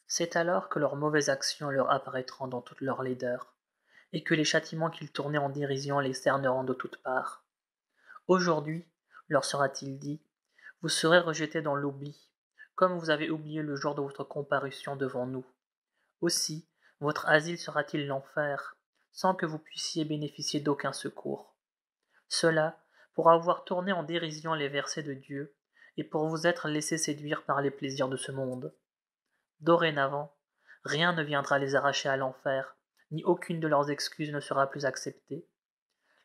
C'est alors que leurs mauvaises actions leur apparaîtront dans toute leur laideur, et que les châtiments qu'ils tournaient en dérision les cerneront de toutes parts. Aujourd'hui, leur sera-t-il dit, vous serez rejetés dans l'oubli, comme vous avez oublié le jour de votre comparution devant nous. Aussi, votre asile sera-t-il l'enfer, sans que vous puissiez bénéficier d'aucun secours. Cela, pour avoir tourné en dérision les versets de Dieu, et pour vous être laissé séduire par les plaisirs de ce monde. Dorénavant, rien ne viendra les arracher à l'enfer, ni aucune de leurs excuses ne sera plus acceptée.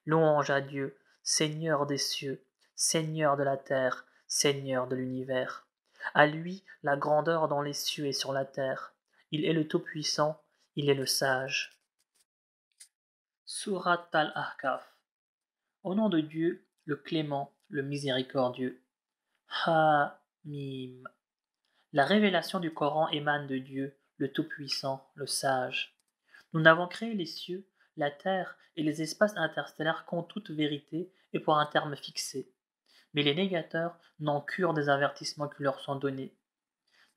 Louange à Dieu, Seigneur des cieux, Seigneur de la terre, Seigneur de l'univers. À lui la grandeur dans les cieux et sur la terre. Il est le Tout-Puissant, il est le Sage. Surat al-Ahqaf. Au nom de Dieu, le Clément, le Miséricordieux. Ha-Mim. La révélation du Coran émane de Dieu, le Tout-Puissant, le Sage. Nous n'avons créé les cieux, la terre et les espaces interstellaires qu'en toute vérité et pour un terme fixé. Mais les négateurs n'en curent des avertissements qui leur sont donnés.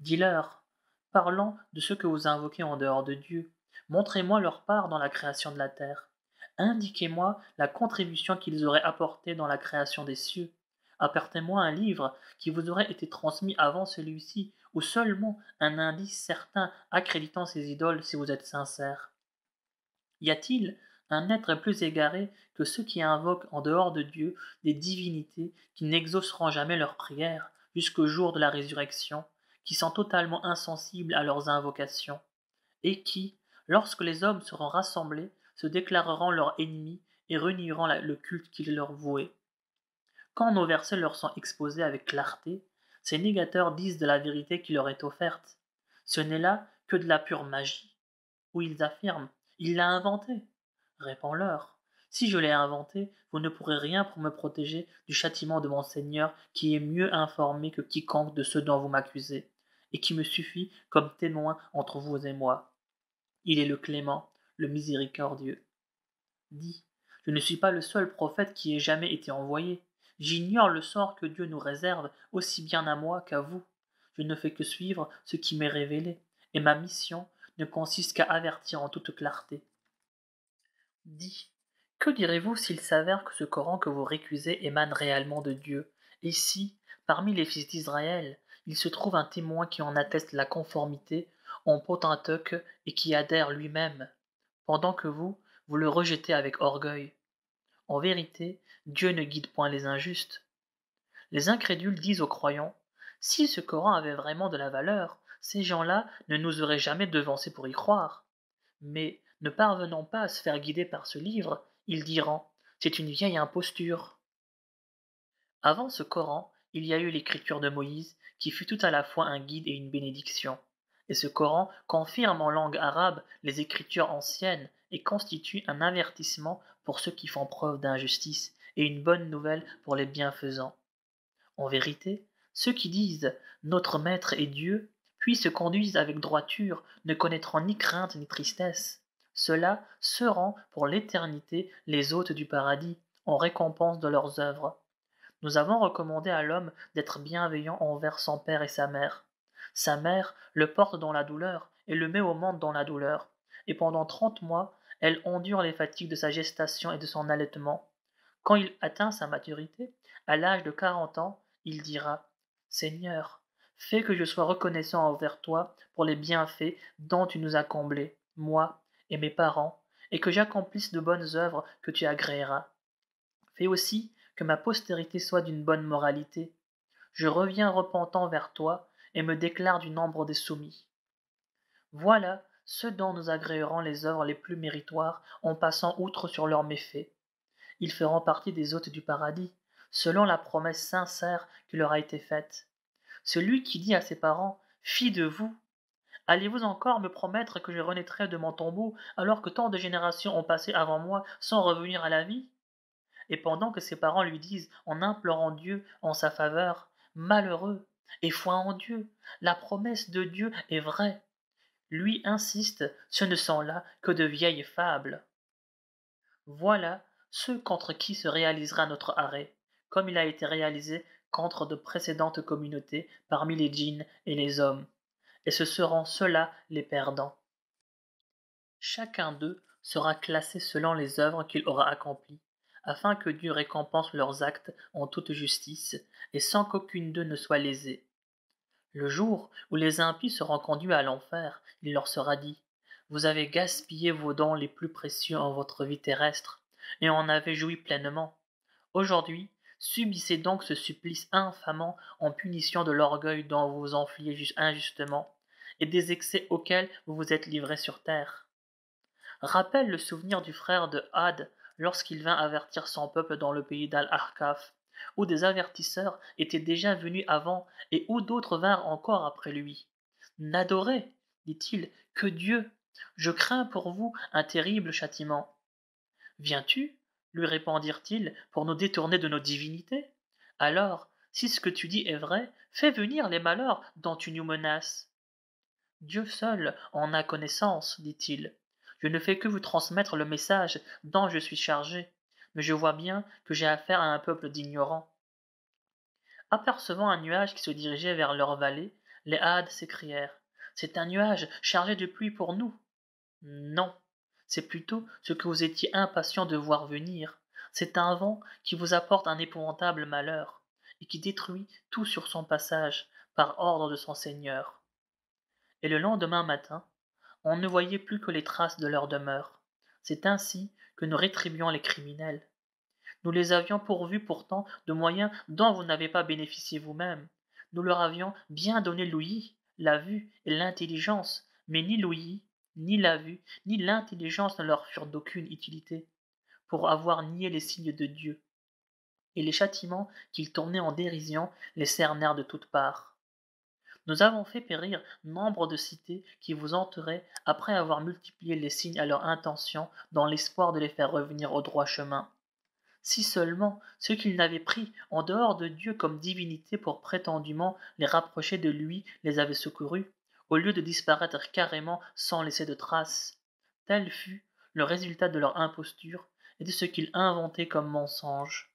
Dis-leur, parlant de ceux que vous invoquez en dehors de Dieu, montrez-moi leur part dans la création de la terre. Indiquez-moi la contribution qu'ils auraient apportée dans la création des cieux. Apportez-moi un livre qui vous aurait été transmis avant celui-ci, ou seulement un indice certain accréditant ces idoles si vous êtes sincères. Y a-t-il un être plus égaré que ceux qui invoquent en dehors de Dieu des divinités qui n'exauceront jamais leurs prières jusqu'au jour de la résurrection, qui sont totalement insensibles à leurs invocations, et qui, lorsque les hommes seront rassemblés, se déclareront leurs ennemis et renieront le culte qu'ils leur vouaient. Quand nos versets leur sont exposés avec clarté, ces négateurs disent de la vérité qui leur est offerte. Ce n'est là que de la pure magie. Ou ils affirment, il l'a inventé. Réponds-leur, si je l'ai inventé, vous ne pourrez rien pour me protéger du châtiment de mon Seigneur qui est mieux informé que quiconque de ceux dont vous m'accusez, et qui me suffit comme témoin entre vous et moi. Il est le clément, le miséricordieux. Dis, je ne suis pas le seul prophète qui ait jamais été envoyé. J'ignore le sort que Dieu nous réserve, aussi bien à moi qu'à vous. Je ne fais que suivre ce qui m'est révélé, et ma mission ne consiste qu'à avertir en toute clarté. Dis, que direz-vous s'il s'avère que ce Coran que vous récusez émane réellement de Dieu, et si, parmi les fils d'Israël, il se trouve un témoin qui en atteste la conformité, en Pentateuque et qui adhère lui-même, pendant que vous le rejetez avec orgueil. En vérité, Dieu ne guide point les injustes. Les incrédules disent aux croyants, si ce Coran avait vraiment de la valeur, ces gens-là ne nous auraient jamais devancés pour y croire. Mais, ne parvenant pas à se faire guider par ce livre, ils diront, c'est une vieille imposture. Avant ce Coran, il y a eu l'écriture de Moïse, qui fut tout à la fois un guide et une bénédiction. Et ce Coran confirme en langue arabe les écritures anciennes et constitue un avertissement pour ceux qui font preuve d'injustice et une bonne nouvelle pour les bienfaisants. En vérité, ceux qui disent notre Maître est Dieu, puis se conduisent avec droiture, ne connaîtront ni crainte ni tristesse. Ceux-là seront pour l'éternité les hôtes du paradis, en récompense de leurs œuvres. Nous avons recommandé à l'homme d'être bienveillant envers son père et sa mère. Sa mère le porte dans la douleur et le met au monde dans la douleur, et pendant 30 mois, elle endure les fatigues de sa gestation et de son allaitement. Quand il atteint sa maturité, à l'âge de 40 ans, il dira « Seigneur, fais que je sois reconnaissant envers toi pour les bienfaits dont tu nous as comblés, moi et mes parents, et que j'accomplisse de bonnes œuvres que tu agréeras. Fais aussi que ma postérité soit d'une bonne moralité. Je reviens repentant vers toi et me déclare du nombre des soumis. Voilà ceux dont nous agréerons les œuvres les plus méritoires en passant outre sur leurs méfaits. Ils feront partie des hôtes du paradis, selon la promesse sincère qui leur a été faite. Celui qui dit à ses parents « Fi de vous », allez-vous encore me promettre que je renaîtrai de mon tombeau alors que tant de générations ont passé avant moi sans revenir à la vie? Et pendant que ses parents lui disent en implorant Dieu en sa faveur « Malheureux, et foi en Dieu, la promesse de Dieu est vraie », lui insiste, ce ne sont là que de vieilles fables. Voilà ceux contre qui se réalisera notre arrêt, comme il a été réalisé contre de précédentes communautés parmi les djinns et les hommes. et ce seront ceux-là les perdants. Chacun d'eux sera classé selon les œuvres qu'il aura accomplies, afin que Dieu récompense leurs actes en toute justice, et sans qu'aucune d'eux ne soit lésée. Le jour où les impies seront conduits à l'enfer, il leur sera dit: Vous avez gaspillé vos dons les plus précieux en votre vie terrestre, et en avez joui pleinement. Aujourd'hui, subissez donc ce supplice infamant en punition de l'orgueil dont vous vous enfliez injustement, et des excès auxquels vous vous êtes livrés sur terre. Rappelle le souvenir du frère de Had lorsqu'il vint avertir son peuple dans le pays d'Al-Ahqaf, où des avertisseurs étaient déjà venus avant et où d'autres vinrent encore après lui. N'adorez, dit-il, que Dieu. Je crains pour vous un terrible châtiment. Viens-tu, lui répondirent-ils, pour nous détourner de nos divinités? Alors, si ce que tu dis est vrai, fais venir les malheurs dont tu nous menaces. Dieu seul en a connaissance, dit-il. Je ne fais que vous transmettre le message dont je suis chargé, mais je vois bien que j'ai affaire à un peuple d'ignorants. Apercevant un nuage qui se dirigeait vers leur vallée, les Hades s'écrièrent: C'est un nuage chargé de pluie pour nous. Non, c'est plutôt ce que vous étiez impatients de voir venir. C'est un vent qui vous apporte un épouvantable malheur, et qui détruit tout sur son passage, par ordre de son Seigneur. Et le lendemain matin, on ne voyait plus que les traces de leur demeure. C'est ainsi que nous rétribuons les criminels. Nous les avions pourvus pourtant de moyens dont vous n'avez pas bénéficié vous-même. Nous leur avions bien donné l'ouïe, la vue et l'intelligence, mais ni l'ouïe, ni la vue, ni l'intelligence ne leur furent d'aucune utilité, pour avoir nié les signes de Dieu. Et les châtiments qu'ils tournaient en dérision les cernèrent de toutes parts. Nous avons fait périr nombre de cités qui vous entouraient après avoir multiplié les signes à leur intention dans l'espoir de les faire revenir au droit chemin. Si seulement ceux qu'ils n'avaient pris en dehors de Dieu comme divinité pour prétendument les rapprocher de lui les avaient secourus, au lieu de disparaître carrément sans laisser de traces. Tel fut le résultat de leur imposture et de ce qu'ils inventaient comme mensonge.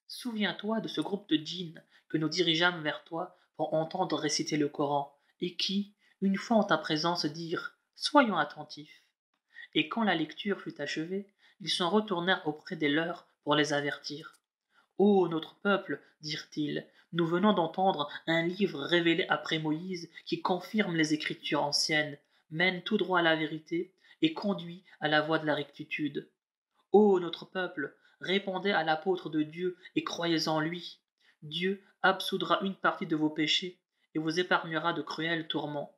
Souviens-toi de ce groupe de djinns que nous dirigeâmes vers toi pour entendre réciter le Coran, et qui, une fois en ta présence, dirent: Soyons attentifs. Et quand la lecture fut achevée, ils s'en retournèrent auprès des leurs pour les avertir. Ô notre peuple, dirent-ils, nous venons d'entendre un livre révélé après Moïse qui confirme les écritures anciennes, mène tout droit à la vérité et conduit à la voie de la rectitude. Ô notre peuple, répondez à l'apôtre de Dieu et croyez en lui. Dieu absoudra une partie de vos péchés et vous épargnera de cruels tourments.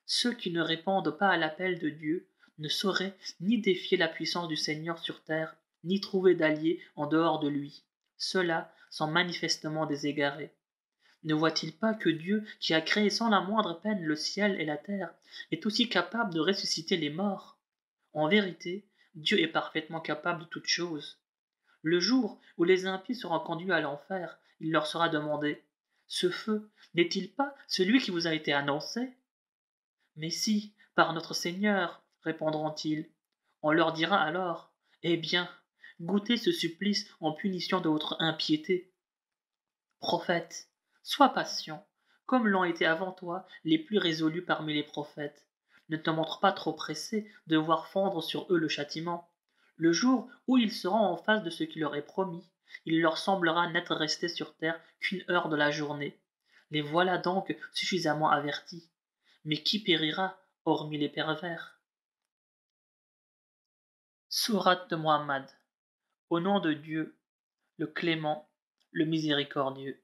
Ceux qui ne répondent pas à l'appel de Dieu ne sauraient ni défier la puissance du Seigneur sur terre, ni trouver d'alliés en dehors de lui. Ceux-là sont manifestement des égarés. Ne voit-il pas que Dieu, qui a créé sans la moindre peine le ciel et la terre, est aussi capable de ressusciter les morts? En vérité, Dieu est parfaitement capable de toutes choses. Le jour où les impies seront conduits à l'enfer, il leur sera demandé: Ce feu n'est-il pas celui qui vous a été annoncé? Mais si, par notre Seigneur, répondront-ils. On leur dira alors: Eh bien, goûtez ce supplice en punition de votre impiété. Prophète, sois patient, comme l'ont été avant toi les plus résolus parmi les prophètes. Ne te montre pas trop pressé de voir fondre sur eux le châtiment. Le jour où ils seront en face de ce qui leur est promis, il leur semblera n'être resté sur terre qu'une heure de la journée. Les voilà donc suffisamment avertis. Mais qui périra, hormis les pervers? Sourate de Muhammad. Au nom de Dieu, le clément, le miséricordieux.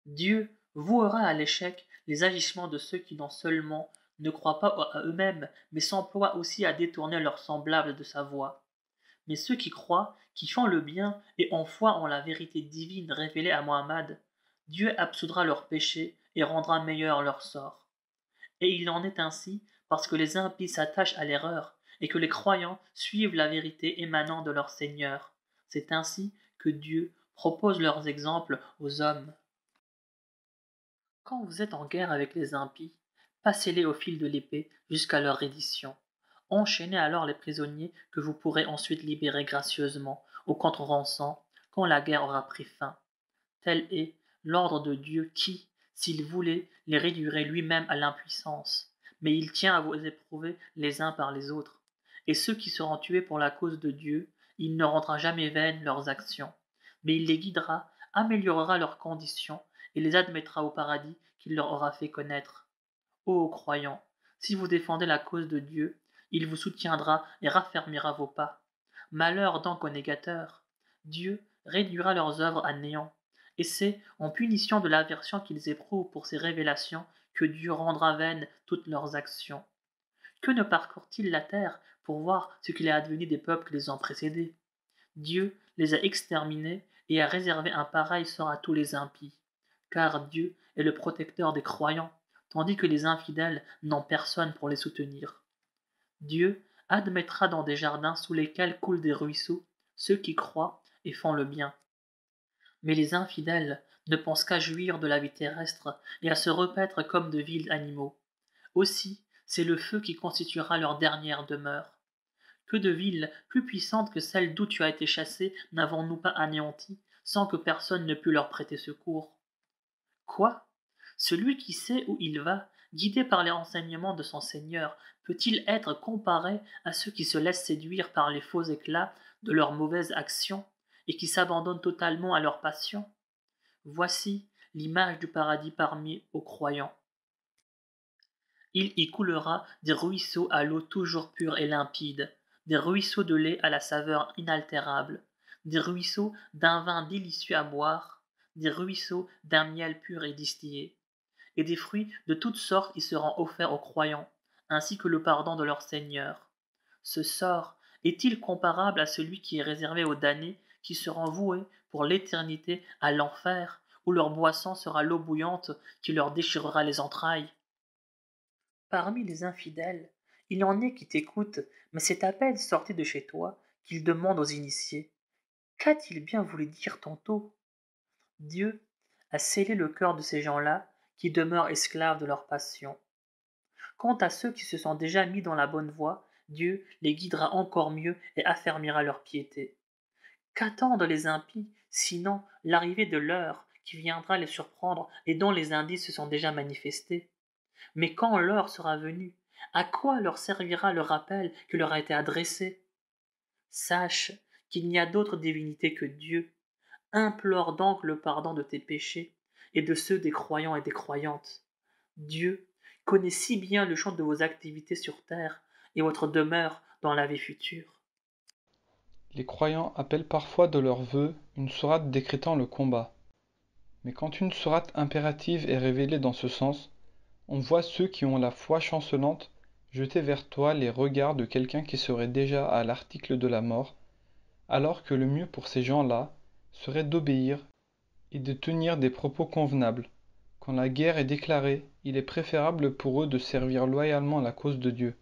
Dieu vouera à l'échec les agissements de ceux qui non seulement ne croient pas à eux-mêmes, mais s'emploient aussi à détourner leurs semblables de sa voie. Mais ceux qui croient, qui font le bien et ont foi en la vérité divine révélée à Mohammed, Dieu absoudra leurs péchés et rendra meilleur leur sort. Et il en est ainsi parce que les impies s'attachent à l'erreur et que les croyants suivent la vérité émanant de leur Seigneur. C'est ainsi que Dieu propose leurs exemples aux hommes. Quand vous êtes en guerre avec les impies, passez-les au fil de l'épée jusqu'à leur reddition. Enchaînez alors les prisonniers que vous pourrez ensuite libérer gracieusement ou contre rançon quand la guerre aura pris fin. Tel est l'ordre de Dieu qui, S'il voulait, les réduirait lui-même à l'impuissance, mais il tient à vous éprouver les uns par les autres. Et ceux qui seront tués pour la cause de Dieu, il ne rendra jamais vaines leurs actions, mais il les guidera, améliorera leurs conditions et les admettra au paradis qu'il leur aura fait connaître. Ô croyants, si vous défendez la cause de Dieu, il vous soutiendra et raffermira vos pas. Malheur donc aux négateurs. Dieu réduira leurs œuvres à néant, et c'est en punition de l'aversion qu'ils éprouvent pour ces révélations que Dieu rendra vaines toutes leurs actions. Que ne parcourent-ils la terre pour voir ce qu'il est advenu des peuples qui les ont précédés? Dieu les a exterminés et a réservé un pareil sort à tous les impies, car Dieu est le protecteur des croyants, tandis que les infidèles n'ont personne pour les soutenir. Dieu admettra dans des jardins sous lesquels coulent des ruisseaux ceux qui croient et font le bien. Mais les infidèles ne pensent qu'à jouir de la vie terrestre et à se repaître comme de vils animaux. Aussi, c'est le feu qui constituera leur dernière demeure. Que de villes plus puissantes que celles d'où tu as été chassé n'avons-nous pas anéanties sans que personne ne pût leur prêter secours? Quoi? Celui qui sait où il va, guidé par les renseignements de son Seigneur, peut-il être comparé à ceux qui se laissent séduire par les faux éclats de leurs mauvaises actions et qui s'abandonnent totalement à leurs passions? Voici l'image du paradis parmi aux croyants. Il y coulera des ruisseaux à l'eau toujours pure et limpide, des ruisseaux de lait à la saveur inaltérable, des ruisseaux d'un vin délicieux à boire, des ruisseaux d'un miel pur et distillé, et des fruits de toutes sortes y seront offerts aux croyants, ainsi que le pardon de leur Seigneur. Ce sort est-il comparable à celui qui est réservé aux damnés qui seront voués pour l'éternité à l'enfer, où leur boisson sera l'eau bouillante qui leur déchirera les entrailles? Parmi les infidèles, il en est qui t'écoutent, mais c'est à peine sorti de chez toi qu'ils demandent aux initiés: qu'a-t-il bien voulu dire tantôt? Dieu a scellé le cœur de ces gens-là qui demeurent esclaves de leur passion. Quant à ceux qui se sont déjà mis dans la bonne voie, Dieu les guidera encore mieux et affermira leur piété. Qu'attendent les impies, sinon l'arrivée de l'heure qui viendra les surprendre et dont les indices se sont déjà manifestés? Mais quand l'heure sera venue, à quoi leur servira le rappel qui leur a été adressé? Sache qu'il n'y a d'autre divinité que Dieu. Implore donc le pardon de tes péchés et de ceux des croyants et des croyantes. Dieu connaît si bien le champ de vos activités sur terre et votre demeure dans la vie future. Les croyants appellent parfois de leurs vœux une sourate décrétant le combat. Mais quand une sourate impérative est révélée dans ce sens, on voit ceux qui ont la foi chancelante jeter vers toi les regards de quelqu'un qui serait déjà à l'article de la mort, alors que le mieux pour ces gens-là serait d'obéir et de tenir des propos convenables. Quand la guerre est déclarée, il est préférable pour eux de servir loyalement la cause de Dieu.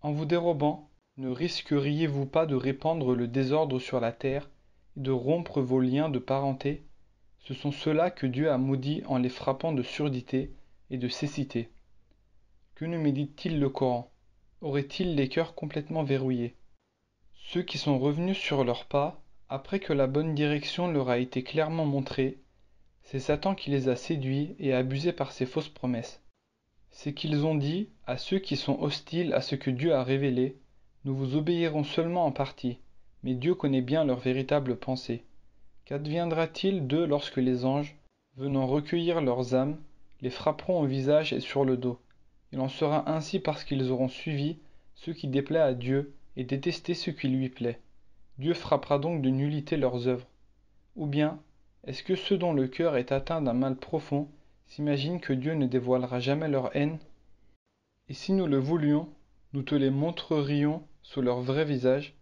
En vous dérobant, ne risqueriez-vous pas de répandre le désordre sur la terre et de rompre vos liens de parenté? Ce sont ceux-là que Dieu a maudits en les frappant de surdité et de cécité. Que ne médite-t-il le Coran? Aurait-il les cœurs complètement verrouillés? Ceux qui sont revenus sur leurs pas, après que la bonne direction leur a été clairement montrée, c'est Satan qui les a séduits et abusés par ses fausses promesses. C'est qu'ils ont dit à ceux qui sont hostiles à ce que Dieu a révélé: nous vous obéirons seulement en partie, mais Dieu connaît bien leurs véritables pensées. Qu'adviendra-t-il d'eux lorsque les anges, venant recueillir leurs âmes, les frapperont au visage et sur le dos? Il en sera ainsi parce qu'ils auront suivi ce qui déplaît à Dieu et détesté ce qui lui plaît. Dieu frappera donc de nullité leurs œuvres. Ou bien, est-ce que ceux dont le cœur est atteint d'un mal profond s'imaginent que Dieu ne dévoilera jamais leur haine? Et si nous le voulions, nous te les montrerions sous leur vrai visage.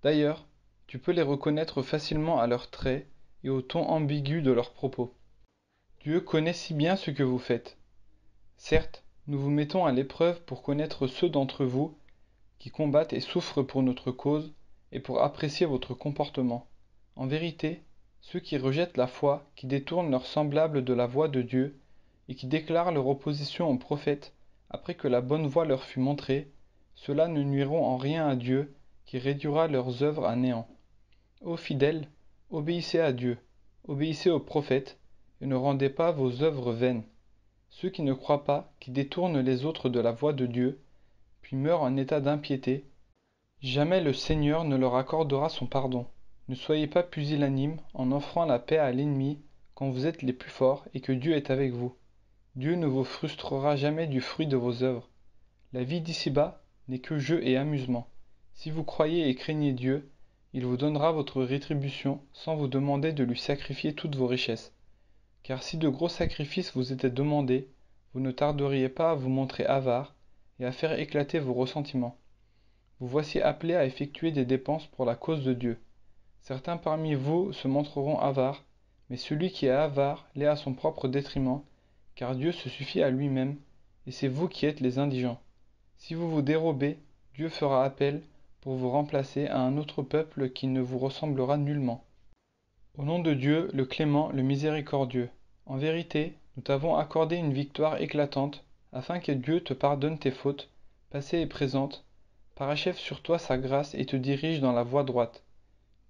D'ailleurs, tu peux les reconnaître facilement à leurs traits et au ton ambigu de leurs propos. Dieu connaît si bien ce que vous faites. Certes, nous vous mettons à l'épreuve pour connaître ceux d'entre vous qui combattent et souffrent pour notre cause et pour apprécier votre comportement. En vérité, ceux qui rejettent la foi, qui détournent leurs semblables de la voie de Dieu et qui déclarent leur opposition aux prophètes après que la bonne voie leur fut montrée, ceux-là ne nuiront en rien à Dieu qui réduira leurs œuvres à néant. Ô fidèles, obéissez à Dieu, obéissez aux prophètes, et ne rendez pas vos œuvres vaines. Ceux qui ne croient pas, qui détournent les autres de la voie de Dieu, puis meurent en état d'impiété, jamais le Seigneur ne leur accordera son pardon. Ne soyez pas pusillanimes en offrant la paix à l'ennemi quand vous êtes les plus forts et que Dieu est avec vous. Dieu ne vous frustrera jamais du fruit de vos œuvres. La vie d'ici-bas n'est que jeu et amusement. Si vous croyez et craignez Dieu, il vous donnera votre rétribution sans vous demander de lui sacrifier toutes vos richesses. Car si de gros sacrifices vous étaient demandés, vous ne tarderiez pas à vous montrer avare et à faire éclater vos ressentiments. Vous voici appelés à effectuer des dépenses pour la cause de Dieu. Certains parmi vous se montreront avares, mais celui qui est avare l'est à son propre détriment, car Dieu se suffit à lui-même, et c'est vous qui êtes les indigents. Si vous vous dérobez, Dieu fera appel pour vous remplacer à un autre peuple qui ne vous ressemblera nullement. Au nom de Dieu, le clément, le miséricordieux. En vérité, nous t'avons accordé une victoire éclatante, afin que Dieu te pardonne tes fautes, passées et présentes, parachève sur toi sa grâce et te dirige dans la voie droite.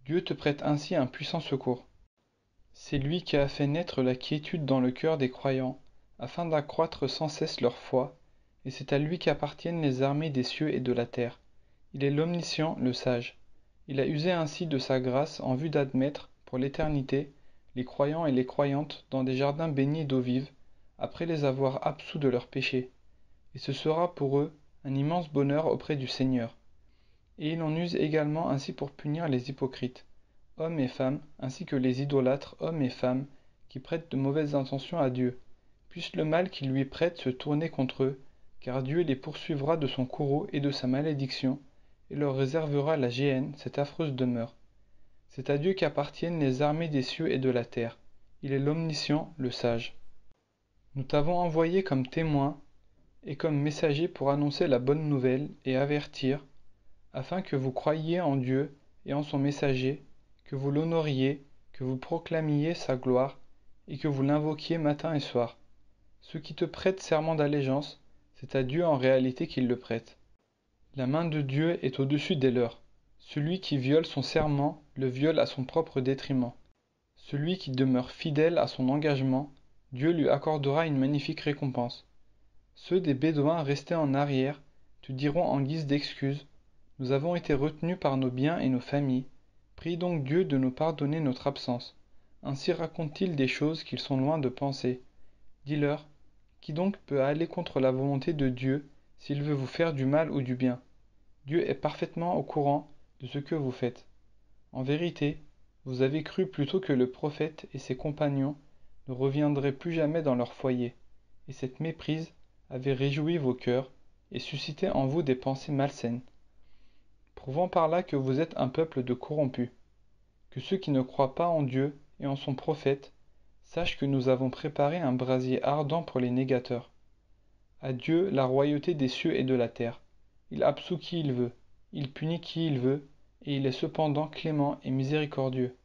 Dieu te prête ainsi un puissant secours. C'est lui qui a fait naître la quiétude dans le cœur des croyants, afin d'accroître sans cesse leur foi, et c'est à lui qu'appartiennent les armées des cieux et de la terre. Il est l'omniscient, le sage. Il a usé ainsi de sa grâce en vue d'admettre, pour l'éternité, les croyants et les croyantes dans des jardins baignés d'eau vive, après les avoir absous de leurs péchés. Et ce sera pour eux un immense bonheur auprès du Seigneur. Et il en use également ainsi pour punir les hypocrites, hommes et femmes, ainsi que les idolâtres, hommes et femmes, qui prêtent de mauvaises intentions à Dieu. Puisse le mal qu'ils lui prêtent se tourner contre eux, car Dieu les poursuivra de son courroux et de sa malédiction, et leur réservera la géhenne, cette affreuse demeure. C'est à Dieu qu'appartiennent les armées des cieux et de la terre. Il est l'omniscient, le sage. Nous t'avons envoyé comme témoin et comme messager pour annoncer la bonne nouvelle et avertir, afin que vous croyiez en Dieu et en son messager, que vous l'honoriez, que vous proclamiez sa gloire, et que vous l'invoquiez matin et soir. Ceux qui te prêtent serment d'allégeance, c'est à Dieu en réalité qu'ils le prêtent. La main de Dieu est au-dessus des leurs. Celui qui viole son serment le viole à son propre détriment. Celui qui demeure fidèle à son engagement, Dieu lui accordera une magnifique récompense. Ceux des Bédouins restés en arrière te diront en guise d'excuse: nous avons été retenus par nos biens et nos familles. Prie donc Dieu de nous pardonner notre absence. Ainsi racontent-ils des choses qu'ils sont loin de penser. Dis-leur: qui donc peut aller contre la volonté de Dieu s'il veut vous faire du mal ou du bien? Dieu est parfaitement au courant de ce que vous faites. En vérité, vous avez cru plutôt que le prophète et ses compagnons ne reviendraient plus jamais dans leur foyer, et cette méprise avait réjoui vos cœurs et suscité en vous des pensées malsaines, prouvant par là que vous êtes un peuple de corrompus. Que ceux qui ne croient pas en Dieu et en son prophète sachent que nous avons préparé un brasier ardent pour les négateurs. À Dieu la royauté des cieux et de la terre. Il absout qui il veut, il punit qui il veut, et il est cependant clément et miséricordieux.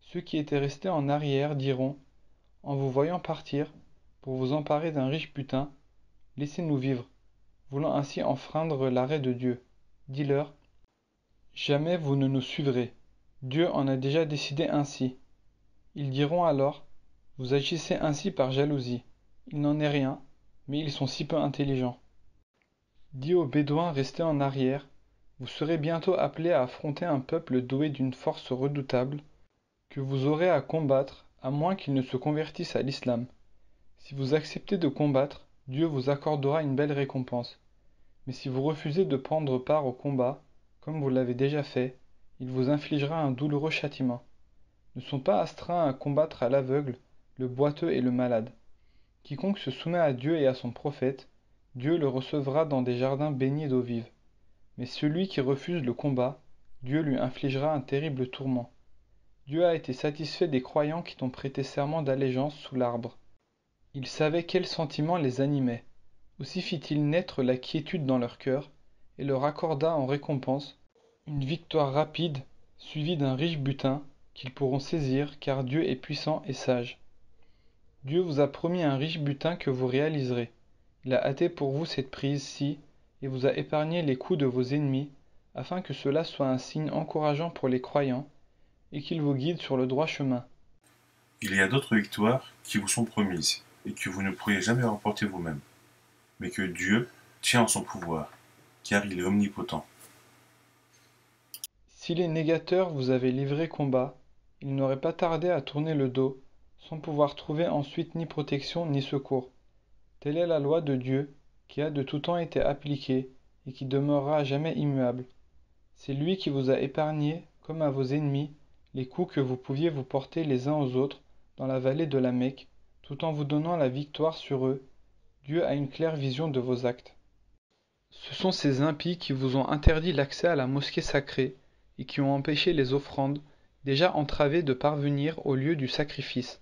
Ceux qui étaient restés en arrière diront, en vous voyant partir, pour vous emparer d'un riche butin: laissez-nous vivre, voulant ainsi enfreindre l'arrêt de Dieu. Dis-leur: jamais vous ne nous suivrez. Dieu en a déjà décidé ainsi. Ils diront alors: vous agissez ainsi par jalousie. Il n'en est rien, mais ils sont si peu intelligents. Dis aux Bédouins restés en arrière: vous serez bientôt appelés à affronter un peuple doué d'une force redoutable, que vous aurez à combattre, à moins qu'ils ne se convertissent à l'islam. Si vous acceptez de combattre, Dieu vous accordera une belle récompense. Mais si vous refusez de prendre part au combat, comme vous l'avez déjà fait, il vous infligera un douloureux châtiment. Ne sont pas astreints à combattre à l'aveugle le boiteux et le malade. Quiconque se soumet à Dieu et à son prophète, Dieu le recevra dans des jardins baignés d'eau vive. Mais celui qui refuse le combat, Dieu lui infligera un terrible tourment. Dieu a été satisfait des croyants qui t'ont prêté serment d'allégeance sous l'arbre. Il savait quels sentiments les animaient. Aussi fit-il naître la quiétude dans leur cœur, et leur accorda en récompense une victoire rapide, suivie d'un riche butin, qu'ils pourront saisir, car Dieu est puissant et sage. Dieu vous a promis un riche butin que vous réaliserez. Il a hâté pour vous cette prise-ci, et vous a épargné les coups de vos ennemis, afin que cela soit un signe encourageant pour les croyants, et qu'il vous guide sur le droit chemin. Il y a d'autres victoires qui vous sont promises et que vous ne pourriez jamais remporter vous-même, mais que Dieu tient en son pouvoir, car il est omnipotent. Si les négateurs vous avaient livré combat, ils n'auraient pas tardé à tourner le dos, sans pouvoir trouver ensuite ni protection ni secours. Telle est la loi de Dieu, qui a de tout temps été appliquée, et qui demeurera à jamais immuable. C'est lui qui vous a épargné, comme à vos ennemis, les coups que vous pouviez vous porter les uns aux autres dans la vallée de la Mecque, tout en vous donnant la victoire sur eux. Dieu a une claire vision de vos actes. Ce sont ces impies qui vous ont interdit l'accès à la mosquée sacrée et qui ont empêché les offrandes, déjà entravées de parvenir au lieu du sacrifice.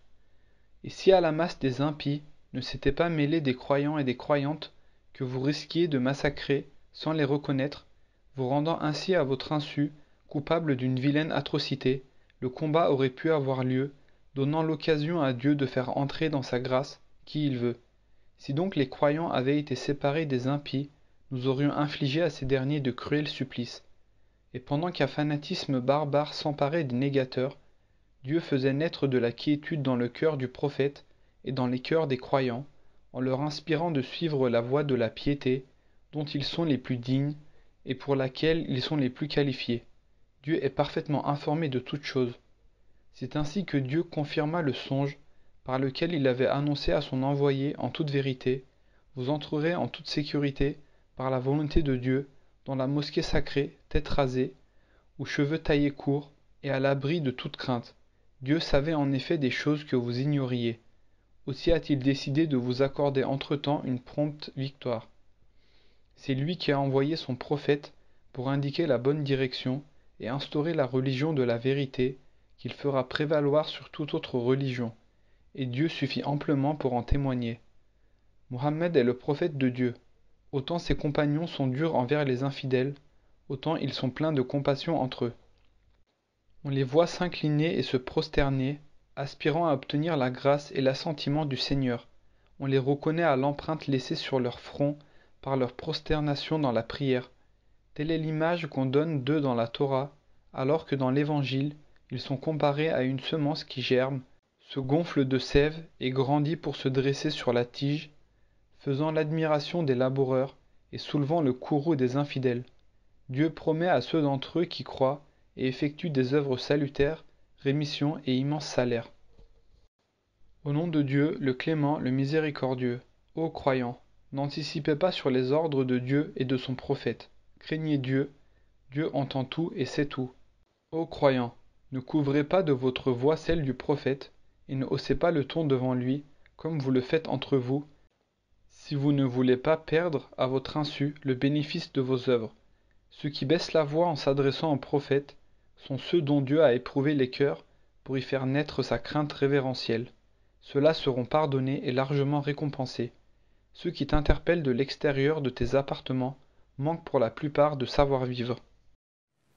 Et si à la masse des impies ne s'étaient pas mêlés des croyants et des croyantes que vous risquiez de massacrer sans les reconnaître, vous rendant ainsi à votre insu coupable d'une vilaine atrocité, le combat aurait pu avoir lieu, donnant l'occasion à Dieu de faire entrer dans sa grâce qui il veut. Si donc les croyants avaient été séparés des impies, nous aurions infligé à ces derniers de cruels supplices. Et pendant qu'un fanatisme barbare s'emparait des négateurs, Dieu faisait naître de la quiétude dans le cœur du prophète et dans les cœurs des croyants, en leur inspirant de suivre la voie de la piété, dont ils sont les plus dignes et pour laquelle ils sont les plus qualifiés. Dieu est parfaitement informé de toutes choses. C'est ainsi que Dieu confirma le songe par lequel il avait annoncé à son envoyé en toute vérité: vous entrerez en toute sécurité, par la volonté de Dieu, dans la mosquée sacrée, tête rasée, ou cheveux taillés courts, et à l'abri de toute crainte. Dieu savait en effet des choses que vous ignoriez. Aussi a-t-il décidé de vous accorder entre-temps une prompte victoire. C'est lui qui a envoyé son prophète pour indiquer la bonne direction et instaurer la religion de la vérité, qu'il fera prévaloir sur toute autre religion, et Dieu suffit amplement pour en témoigner. Mohammed est le prophète de Dieu. Autant ses compagnons sont durs envers les infidèles, autant ils sont pleins de compassion entre eux. On les voit s'incliner et se prosterner, aspirant à obtenir la grâce et l'assentiment du Seigneur. On les reconnaît à l'empreinte laissée sur leur front par leur prosternation dans la prière. Telle est l'image qu'on donne d'eux dans la Torah, alors que dans l'Évangile, ils sont comparés à une semence qui germe, se gonfle de sève et grandit pour se dresser sur la tige, faisant l'admiration des laboureurs et soulevant le courroux des infidèles. Dieu promet à ceux d'entre eux qui croient et effectuent des œuvres salutaires, rémission et immense salaire. Au nom de Dieu, le clément, le miséricordieux, ô croyants, n'anticipez pas sur les ordres de Dieu et de son prophète. Craignez Dieu, Dieu entend tout et sait tout. Ô croyants, ne couvrez pas de votre voix celle du prophète, et ne haussez pas le ton devant lui, comme vous le faites entre vous, si vous ne voulez pas perdre, à votre insu, le bénéfice de vos œuvres. Ceux qui baissent la voix en s'adressant au prophète sont ceux dont Dieu a éprouvé les cœurs pour y faire naître sa crainte révérentielle. Ceux-là seront pardonnés et largement récompensés. Ceux qui t'interpellent de l'extérieur de tes appartements manquent pour la plupart de savoir-vivre.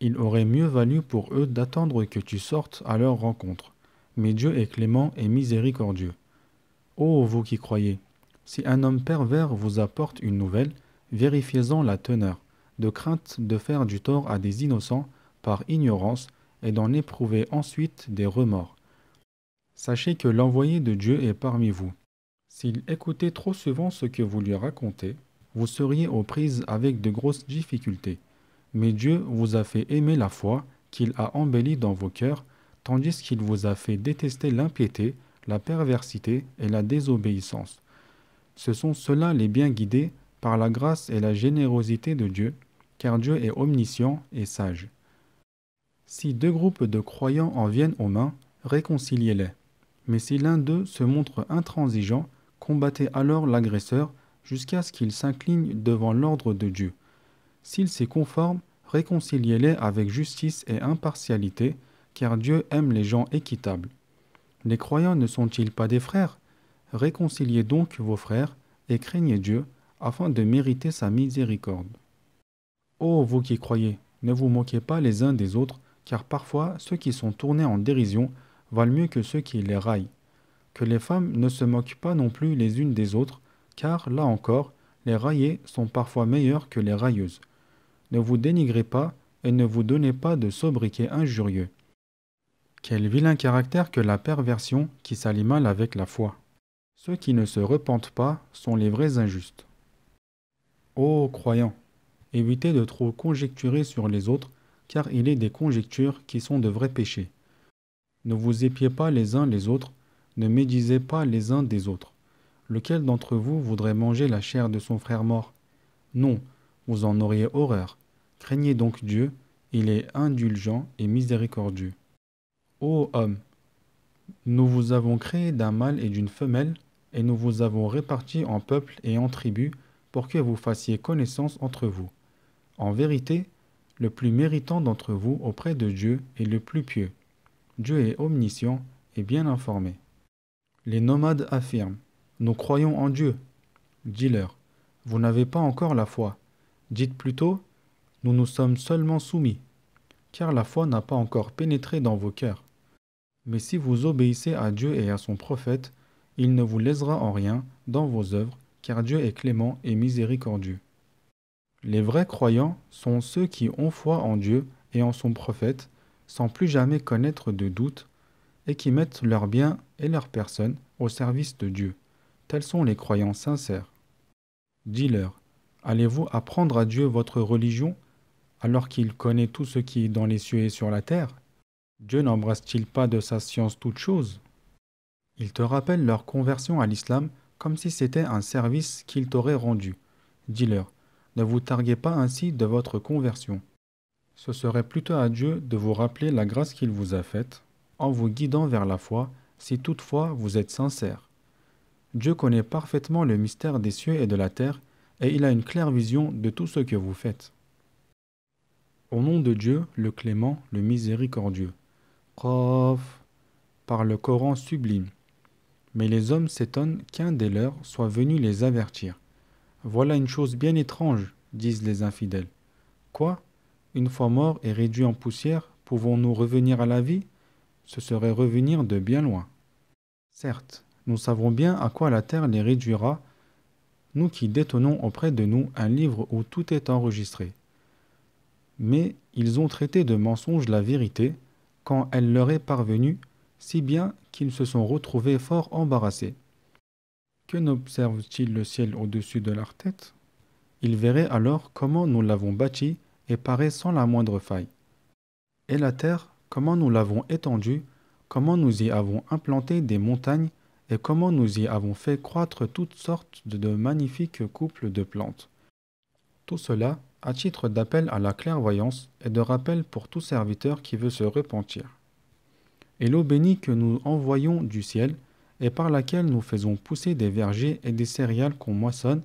Il aurait mieux valu pour eux d'attendre que tu sortes à leur rencontre. Mais Dieu est clément et miséricordieux. Ô vous qui croyez, si un homme pervers vous apporte une nouvelle, vérifiez-en la teneur, de crainte de faire du tort à des innocents par ignorance et d'en éprouver ensuite des remords. Sachez que l'envoyé de Dieu est parmi vous. S'il écoutait trop souvent ce que vous lui racontez, vous seriez aux prises avec de grosses difficultés. Mais Dieu vous a fait aimer la foi qu'il a embellie dans vos cœurs, tandis qu'il vous a fait détester l'impiété, la perversité et la désobéissance. Ce sont ceux-là les bien guidés par la grâce et la générosité de Dieu, car Dieu est omniscient et sage. Si deux groupes de croyants en viennent aux mains, réconciliez-les. Mais si l'un d'eux se montre intransigeant, combattez alors l'agresseur jusqu'à ce qu'il s'incline devant l'ordre de Dieu. S'il s'y conforme, réconciliez-les avec justice et impartialité, car Dieu aime les gens équitables. Les croyants ne sont-ils pas des frères? Réconciliez donc vos frères et craignez Dieu, afin de mériter sa miséricorde. Ô vous qui croyez, ne vous moquez pas les uns des autres, car parfois ceux qui sont tournés en dérision valent mieux que ceux qui les raillent. Que les femmes ne se moquent pas non plus les unes des autres, car, là encore, les raillées sont parfois meilleures que les railleuses. Ne vous dénigrez pas et ne vous donnez pas de sobriquets injurieux. Quel vilain caractère que la perversion qui s'allie mal avec la foi. Ceux qui ne se repentent pas sont les vrais injustes. Ô croyants, évitez de trop conjecturer sur les autres, car il est des conjectures qui sont de vrais péchés. Ne vous épiez pas les uns les autres, ne médisez pas les uns des autres. Lequel d'entre vous voudrait manger la chair de son frère mort? Non, vous en auriez horreur. Craignez donc Dieu, il est indulgent et miséricordieux. Ô homme, nous vous avons créé d'un mâle et d'une femelle, et nous vous avons répartis en peuples et en tribus, pour que vous fassiez connaissance entre vous. En vérité, le plus méritant d'entre vous auprès de Dieu est le plus pieux. Dieu est omniscient et bien informé. Les nomades affirment, nous croyons en Dieu. Dis-leur, vous n'avez pas encore la foi. Dites plutôt, nous nous sommes seulement soumis, car la foi n'a pas encore pénétré dans vos cœurs. Mais si vous obéissez à Dieu et à son prophète, il ne vous lésera en rien dans vos œuvres, car Dieu est clément et miséricordieux. Les vrais croyants sont ceux qui ont foi en Dieu et en son prophète, sans plus jamais connaître de doute, et qui mettent leurs biens et leur personne au service de Dieu. Tels sont les croyants sincères. Dis-leur, allez-vous apprendre à Dieu votre religion, alors qu'il connaît tout ce qui est dans les cieux et sur la terre? Dieu n'embrasse-t-il pas de sa science toutes choses? Ils te rappellent leur conversion à l'islam comme si c'était un service qu'ils t'auraient rendu. Dis-leur, ne vous targuez pas ainsi de votre conversion. Ce serait plutôt à Dieu de vous rappeler la grâce qu'il vous a faite, en vous guidant vers la foi, si toutefois vous êtes sincère. Dieu connaît parfaitement le mystère des cieux et de la terre, et il a une claire vision de tout ce que vous faites. Au nom de Dieu, le clément, le miséricordieux. Qaf, par le Coran sublime. Mais les hommes s'étonnent qu'un des leurs soit venu les avertir. Voilà une chose bien étrange, disent les infidèles. Quoi? Une fois morts et réduits en poussière, pouvons-nous revenir à la vie? Ce serait revenir de bien loin. Certes, nous savons bien à quoi la terre les réduira, nous qui détenons auprès de nous un livre où tout est enregistré. Mais ils ont traité de mensonge la vérité, quand elle leur est parvenue, si bien qu'ils se sont retrouvés fort embarrassés. Que n'observent-ils le ciel au-dessus de leur tête? Ils verraient alors comment nous l'avons bâti et paré sans la moindre faille. Et la terre, comment nous l'avons étendue, comment nous y avons implanté des montagnes et comment nous y avons fait croître toutes sortes de magnifiques couples de plantes. Tout cela à titre d'appel à la clairvoyance et de rappel pour tout serviteur qui veut se repentir. Et l'eau bénie que nous envoyons du ciel, et par laquelle nous faisons pousser des vergers et des céréales qu'on moissonne,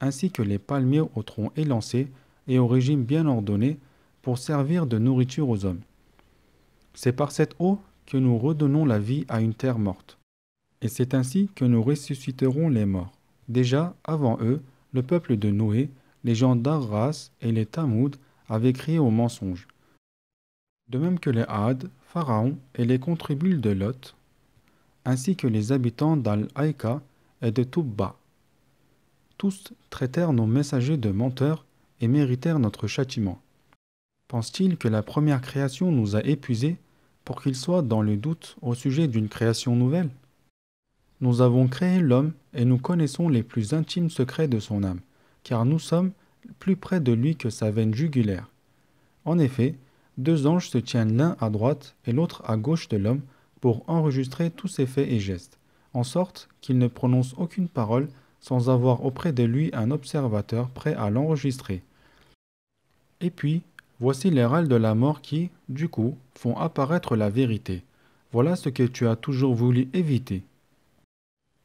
ainsi que les palmiers au tronc élancé et au régime bien ordonné, pour servir de nourriture aux hommes. C'est par cette eau que nous redonnons la vie à une terre morte. Et c'est ainsi que nous ressusciterons les morts. Déjà, avant eux, le peuple de Noé, les gens d'Arras et les Tamoud avaient crié au mensonge. De même que les Had, Pharaon et les contribules de Lot, ainsi que les habitants d'Al-Haïka et de Toubba. Tous traitèrent nos messagers de menteurs et méritèrent notre châtiment. Pense-t-il que la première création nous a épuisés pour qu'il soit dans le doute au sujet d'une création nouvelle? Nous avons créé l'homme et nous connaissons les plus intimes secrets de son âme, car nous sommes plus près de lui que sa veine jugulaire. En effet, 2 anges se tiennent l'un à droite et l'autre à gauche de l'homme pour enregistrer tous ses faits et gestes, en sorte qu'il ne prononce aucune parole sans avoir auprès de lui un observateur prêt à l'enregistrer. Et puis, voici les râles de la mort qui, du coup, font apparaître la vérité. Voilà ce que tu as toujours voulu éviter.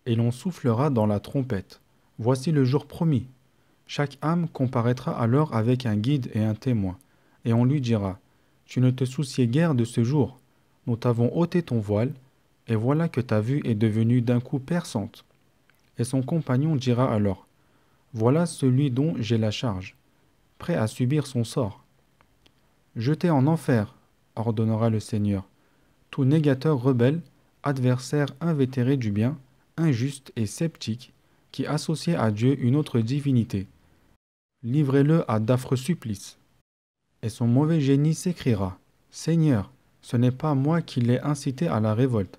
Et l'on soufflera dans la trompette. Voici le jour promis. Chaque âme comparaîtra alors avec un guide et un témoin, et on lui dira, « Tu ne te souciais guère de ce jour. Nous t'avons ôté ton voile, et voilà que ta vue est devenue d'un coup perçante. » Et son compagnon dira alors, « Voilà celui dont j'ai la charge, prêt à subir son sort. » « Jetez en enfer, ordonnera le Seigneur, tout négateur rebelle, adversaire invétéré du bien, injuste et sceptique, qui associe à Dieu une autre divinité. Livrez-le à d'affreux supplices. Et son mauvais génie s'écriera, « Seigneur, Ce n'est pas moi qui l'ai incité à la révolte.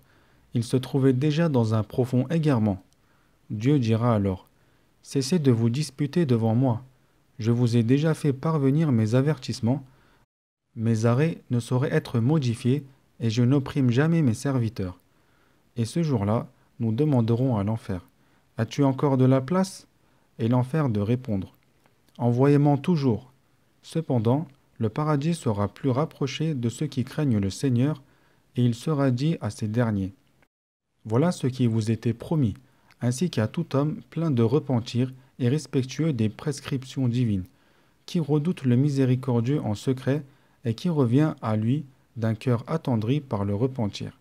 Il se trouvait déjà dans un profond égarement. Dieu dira alors, « Cessez de vous disputer devant moi. Je vous ai déjà fait parvenir mes avertissements. Mes arrêts ne sauraient être modifiés et je n'opprime jamais mes serviteurs. » Et ce jour-là, nous demanderons à l'enfer, « As-tu encore de la place ?» Et l'enfer de répondre, « Envoyez-moi toujours. » Cependant, le paradis sera plus rapproché de ceux qui craignent le Seigneur, et il sera dit à ces derniers, « Voilà ce qui vous était promis, ainsi qu'à tout homme plein de repentir et respectueux des prescriptions divines, qui redoute le miséricordieux en secret et qui revient à lui d'un cœur attendri par le repentir.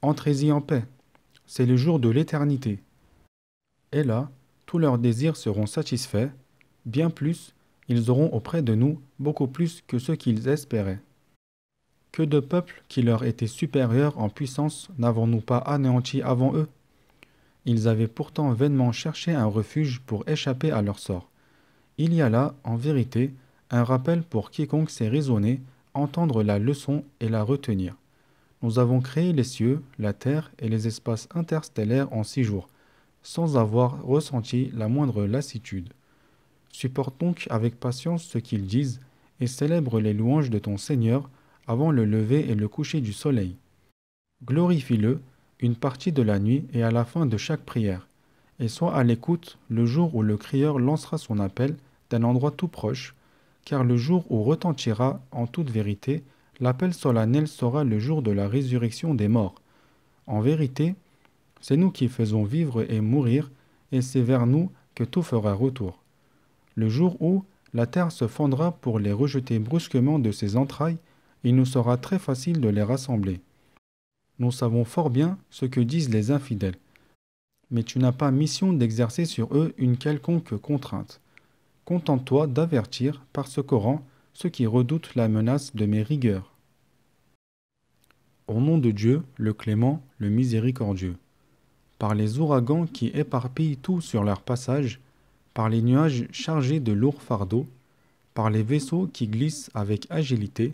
Entrez-y en paix, c'est le jour de l'éternité. » Et là, tous leurs désirs seront satisfaits, bien plus, ils auront auprès de nous beaucoup plus que ce qu'ils espéraient. Que de peuples qui leur étaient supérieurs en puissance n'avons-nous pas anéantis avant eux? Ils avaient pourtant vainement cherché un refuge pour échapper à leur sort. Il y a là, en vérité, un rappel pour quiconque sait raisonner, entendre la leçon et la retenir. Nous avons créé les cieux, la terre et les espaces interstellaires en 6 jours, sans avoir ressenti la moindre lassitude. Supporte donc avec patience ce qu'ils disent et célèbre les louanges de ton Seigneur avant le lever et le coucher du soleil. Glorifie-le une partie de la nuit et à la fin de chaque prière, et sois à l'écoute le jour où le crieur lancera son appel d'un endroit tout proche, car le jour où retentira en toute vérité, l'appel solennel sera le jour de la résurrection des morts. En vérité, c'est nous qui faisons vivre et mourir, et c'est vers nous que tout fera retour. Le jour où la terre se fendra pour les rejeter brusquement de ses entrailles, il nous sera très facile de les rassembler. Nous savons fort bien ce que disent les infidèles, mais tu n'as pas mission d'exercer sur eux une quelconque contrainte. Contente-toi d'avertir par ce Coran ceux qui redoutent la menace de mes rigueurs. Au nom de Dieu, le clément, le miséricordieux. Par les ouragans qui éparpillent tout sur leur passage, par les nuages chargés de lourds fardeaux, par les vaisseaux qui glissent avec agilité,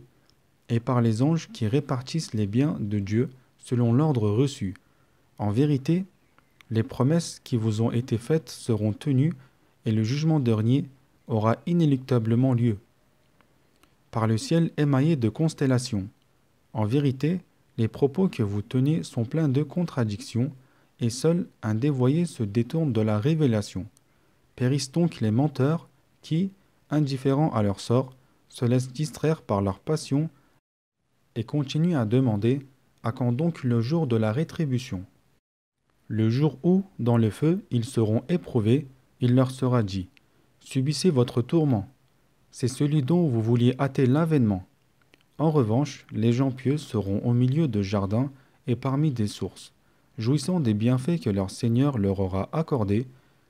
et par les anges qui répartissent les biens de Dieu selon l'ordre reçu. En vérité, les promesses qui vous ont été faites seront tenues, et le jugement dernier aura inéluctablement lieu. Par le ciel émaillé de constellations. En vérité, les propos que vous tenez sont pleins de contradictions, et seul un dévoyé se détourne de la révélation. Périssent donc les menteurs qui, indifférents à leur sort, se laissent distraire par leur passion et continuent à demander à quand donc le jour de la rétribution. Le jour où, dans le feu, ils seront éprouvés, il leur sera dit « Subissez votre tourment. C'est celui dont vous vouliez hâter l'avènement. » En revanche, les gens pieux seront au milieu de jardins et parmi des sources, jouissant des bienfaits que leur Seigneur leur aura accordés,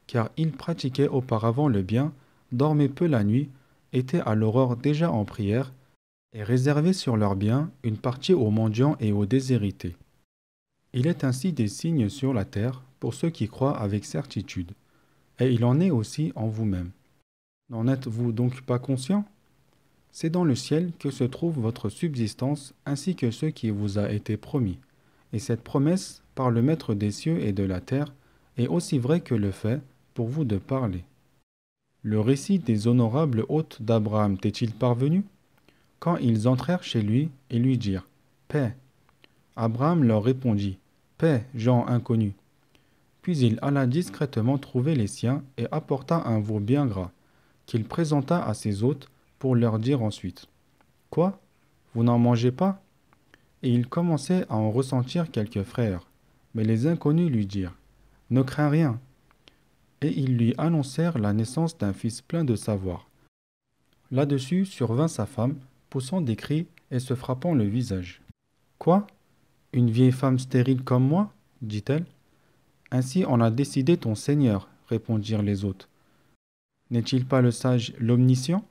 car ils pratiquaient auparavant le bien, dormaient peu la nuit, étaient à l'aurore déjà en prière, et réservaient sur leurs biens une partie aux mendiants et aux déshérités. Il est ainsi des signes sur la terre pour ceux qui croient avec certitude, et il en est aussi en vous-même. N'en êtes-vous donc pas conscient? C'est dans le ciel que se trouve votre subsistance ainsi que ce qui vous a été promis, et cette promesse, par le Maître des cieux et de la terre, est aussi vraie que le fait pour vous de parler. Le récit des honorables hôtes d'Abraham t'est-il parvenu? Quand ils entrèrent chez lui et lui dirent « Paix », Abraham leur répondit « Paix, gens inconnus ». Puis il alla discrètement trouver les siens et apporta un veau bien gras, qu'il présenta à ses hôtes pour leur dire ensuite « Quoi? Vous n'en mangez pas ?» Et il commençait à en ressentir quelques frayeurs, mais les inconnus lui dirent « Ne crains rien ». Et ils lui annoncèrent la naissance d'un fils plein de savoir. Là-dessus survint sa femme, poussant des cris et se frappant le visage. « Quoi? Une vieille femme stérile comme moi ?» dit-elle. « Ainsi en a décidé ton Seigneur, répondirent les hôtes. N'est-il pas le sage, l'omniscient ?